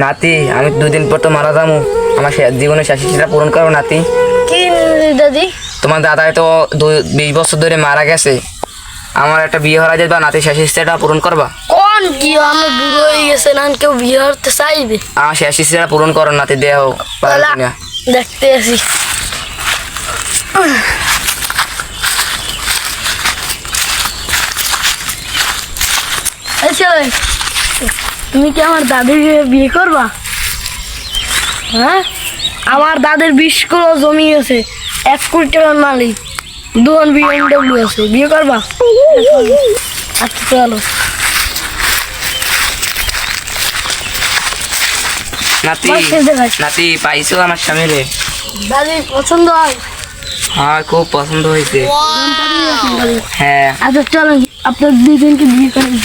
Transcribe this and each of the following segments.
নাতি আমি 2 দিন পর তো মারা যাবো, আমার জীবনের শেষ ইচ্ছাটা পূরণ করো নাতি। কি দাদি? তোমার দাদাই তো 20 বছর ধরে মারা গেছে, আমার একটা বিয়ে হওয়া যায় বা নাতির শেষ ইচ্ছাটা পূরণ করবা? কোন কি আমি বুড়ো হয়ে গেছে না, কেউ বিয়ে করতে চাইবে? আমার শেষ ইচ্ছাটা পূরণ করো নাতি, দেহ দেখতে আসি। তুমি কি আমার দাদিকে বিয়ে করবা? হ্যাঁ, আমার দাদের 20 কিলো জমি আছে, 1 কোটি টাকার মালিক, 2 BMW আছে, বিয়ে করবা? আচ্ছা চলো। নাতি নাতি পাইছো আমার স্বামী রে? দাদি পছন্দ হয়? হ্যাঁ খুব পছন্দ হয়েছে। হ্যাঁ আচ্ছা চলো আপনার দুজনকে বিয়ে করে দিই।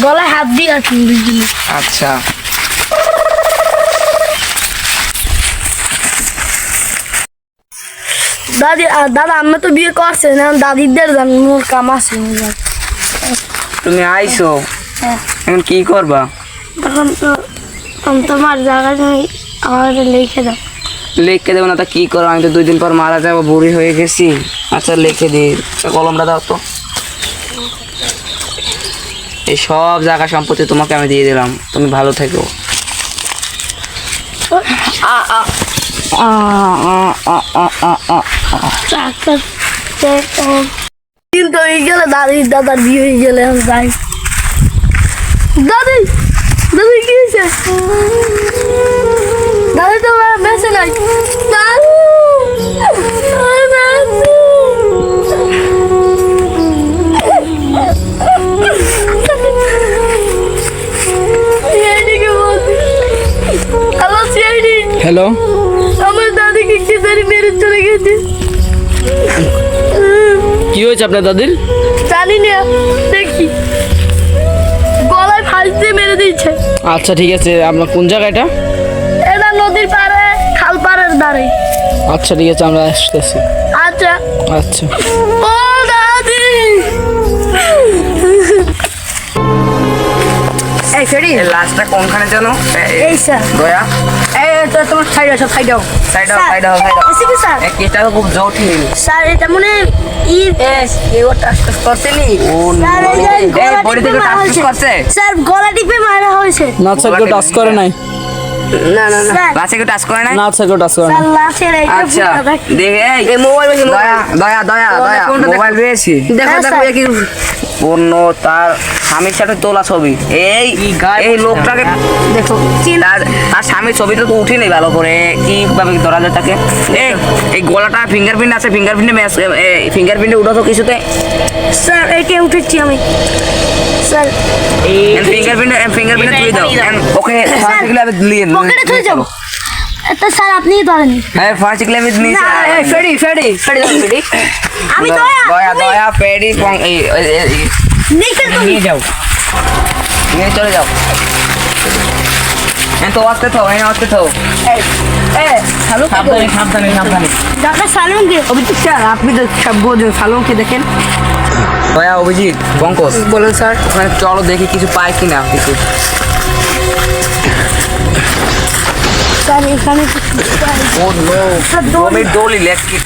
গলায় হাত দিয়ে আছেন দুজনে। আচ্ছা দাদা আমি তো বিয়ে করছে না, দাদিদের জান মোর কাম আছে। তুমি আইছো, এখন কি করবা? তখন তো তোমার জায়গা তুমি আমার লিখে দাও। লিখে দেবো না তা কি করো, আমি তো 2 দিন পর মারা যাবো, বুড়ি হয়ে গেছি। আচ্ছা লিখে দিই, কলমটা দাও তো। এই সব জায়গা সম্পত্তি তোমাকে আমি দিয়ে দিলাম, তুমি ভালো থেকো। কিন্তু হয়ে গেলে দাদার বিয়ে হয়ে গেলে আমি যাই। দাদি দাদি কি হয়েছে? দাদি তো বেঁচে নাই। হ্যালো, আমার দাদিকে কি জানি মেরে চলে গেছে। কি হয়েছে আপনার দাদির? জানি না, দেখি গলায় ফাঁস দিয়ে মেরে দিয়েছে। আচ্ছা ঠিক আছে, আপনার কোন জায়গাটা? এটা নদীর পাড়ে, খাল পাড়ের ধারে। আচ্ছা ঠিক আছে, আমরা আসতেছি। আচ্ছা আচ্ছা। ও দাদি, এই ফেরি লাস্টটা কোনখানে জানো? এই স্যার দয়া, এই তো তোমার সাইড আসো, সাইড দাও, সাইড দাও, সাইড দাও, সাইড দাও। এসে কি স্যার? এই কেসটা তো খুব জটিল। স্যার এটা মনে ই কেউ টাচ করছেনি? ও স্যার এই যে এই গলা বডি টিপে থেকে মারা টাচ হয়েছে। করছে? স্যার গলা টিপে মারা হয়েছে। না স্যার কেউ টাচ করে নাই। না না না, স্যার লাস্টে কেউ টাচ করে নাই? না স্যার কেউ টাচ করে স্যার নাই। লাশের এইটা আচ্ছা ফুটা দেখ। দেখে এই মোবাইল বেশি, দয়া দয়া দয়া দয়া মোবাইল পেয়েছি। দেখো হ্যাঁ, দেখো স্যার। কি পূর্ণ তার স্বামীর সাথে তোলা ছবি। এই এই লোকটাকে দেখো তার তার স্বামীর ছবিটা তো উঠে নেই ভালো করে, কিভাবে ধরা যায় তাকে? এই গলাটা ফিঙ্গারপ্রিন্ট আছে, ফিঙ্গারপ্রিন্টে ম্যাচ, ফিঙ্গারপ্রিন্টে উঠো তো কিছুতে। স্যার এইটা উঠেছি আমি। স্যার ফিঙ্গারপ্রিন্টে তুই দাও ওকে, ফার্স্ট ক্লাবে নিয়ে পকেটে থুয়ে যাও। এটা স্যার আপনিই ধরেন। হ্যাঁ ফার্স্ট ক্লাবে নিয়ে না, এই ফেডি ফেডি ফেডি ফেডি আমি দয়া দয়া দয়া ফেডি এই নিখেল তুমি নিয়ে যাও, নিয়ে চলে যাও। তো আসতে থাও, আসতে থাও। এই হ্যালো সাবধানে সাবধানে সাবধানে। দাদা সালুনকে অভিজিৎ স্যার, আপনি তো সব বোঝেন, সালুনকে দেখেন। দয়া অভিজিৎ পঙ্কজ বলেন স্যার, ওখানে চলো দেখি কিছু পাই কিনা কিছু। স্যার এখানে ও নো, জমির দলিল লেখি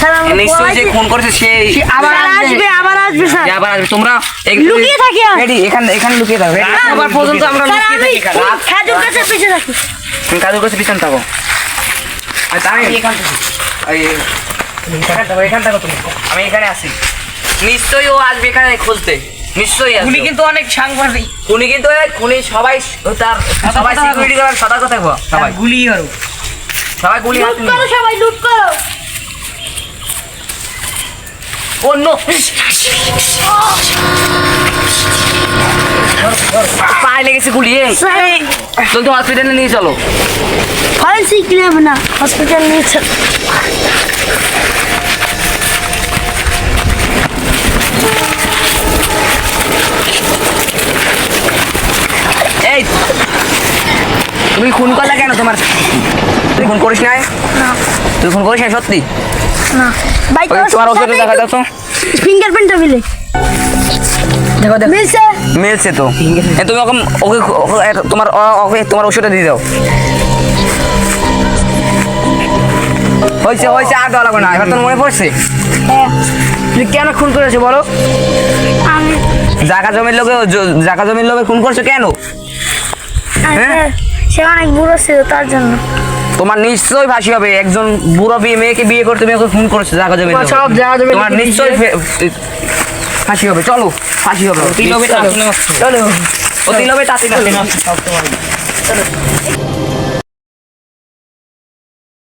স্যার আমি নিশ্চয়ই যে খুন করেছে সেই আবার আসবে স্যার। আবার আসবে। তোমরা লুকিয়ে থাকি আর। রেডি, এখানে এখানে লুকিয়ে থাকো। আবার পর্যন্ত আমরা স্যার লুকিয়ে আমি থাকি এখানে। খাজুর কাছে পিছে থাকি। তুমি কাজের কাছে পিছন থাকো। আচ্ছা আমি এখান থেকে এখান থাকো তুমি, আমি এখানে আছি। নিশ্চয়ই ও আসবে এখানে খুঁজতে, নিশ্চয়ই আসবে। উনি কিন্তু অনেক সাংবাদিক, খুনি কিন্তু খুনি সবাই তার সবাই সিকিউরিটি গার্ড সতর্ক থাকবো, সবাই গুলি আরো সবাই গুলি হাত লুট করো সবাই, লুট করো। অন্য পায়ে লেগেছে গুলি। স্যার চল তো হসপিটালে নিয়ে চলো। ফরেনসিক ল্যাব না, হসপিটাল নিয়েছে। এই তুমি খুন করলে কেন? তুই খুন করিস নাই? না তুই খুন করিস না সত্যি? না ভাই তোমার ওষুধে দেখা যাও তো। ফিঙ্গারপ্রিন্টটা মিলে। দেখো দেখো মিলছে মিলছে তো তুমি ওকে ওকে ওকে তোমার ওষুধটা দিয়ে দাও হয়েছে হয়েছে আর দেওয়া লাগবে না এবার তোর মনে পড়ছে হ্যাঁ তুই কেন খুন করেছো বলো আমি জায়গা জমির লোভে খুন করছো কেন হ্যাঁ? সে অনেক বুড়ো ছিল তার জন্য। তোমার নিশ্চয়ই ফাঁসি হবে একজন বুড়ো মেয়েকে বিয়ে করতে তুমি ওকে খুন করেছো জায়গা জমির লোভে। সব জায়গা জমি তোমার নিশ্চয়ই ফাঁসি হবে চলো ফাঁসি হবে অতি লোভে তাঁতি নষ্ট। চলো অতি লোভে তাঁতি নষ্ট। চলো